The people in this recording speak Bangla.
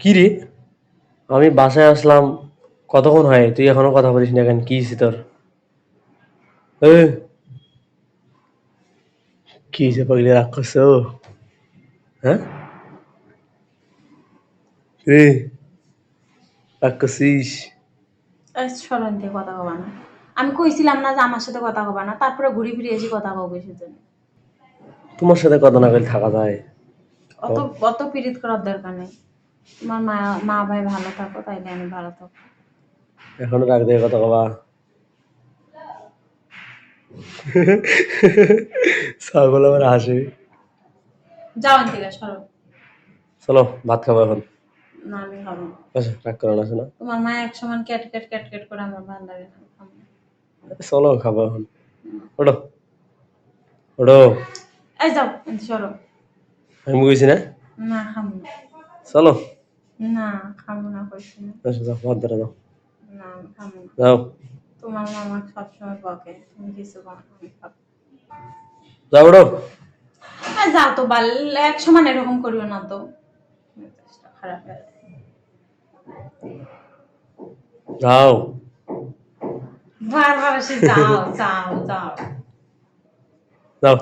কি রে? আমি বাসায় আসলাম, কতক্ষণ হয়? তুই এখনো কথা বলিস না কেন? কি হইছে তোর? এই, কি হইছে পাগলি, রাগ করছো? হ্যাঁ? এই, রাগ করছিস? স্মরণ দিয়ে কথা কবা না। আমি কইছিলাম না যে আমার সাথে কথা কবা না, তারপরে ঘুরি ফিরে এসে কথা কব সেজন্য। তোমার সাথে কথা না বলে থাকা যায়? অত কও। অত পীড়িত করার দরকার নেই। তোমার মা মা ভাই ভালো থাকো, তাইলে আমি ভালো থাকবো। এখনো রাগ দিয়ে কথা কবা? ছাগল আবার হাসে। যাও এখান থেকে, সরো। চলো ভাত খাবো এখন। না, আমি খাবো না। আচ্ছা, রাগ করো না, শোনা। তোমার মা এক সমান ক্যাট ক্যাট ক্যাট ক্যাট করে, আমার ভালো লাগে না, আমি খাবো না। চলো খাবো এখন। ওঠো, ওঠো। এই যাও, এখান থেকে সরো। আমি কইছি না? না, খাবো না। চলো। না, খাবো না কইছি না। আচ্ছা, যাও ভাত ধরে দাও। না, আমি খাবো না। যাও, তোমার মা আমাকে সবসময় বকে, তুমি কিছু বলো না, আমি খাবো। যাও, ওঠো। যাও তো বাল, এক সমান এরকম করিও না তো, মেজাজটা খারাপ হয়ে যায়। যাও। বারবার এসে যাও যাও যাও। যাও।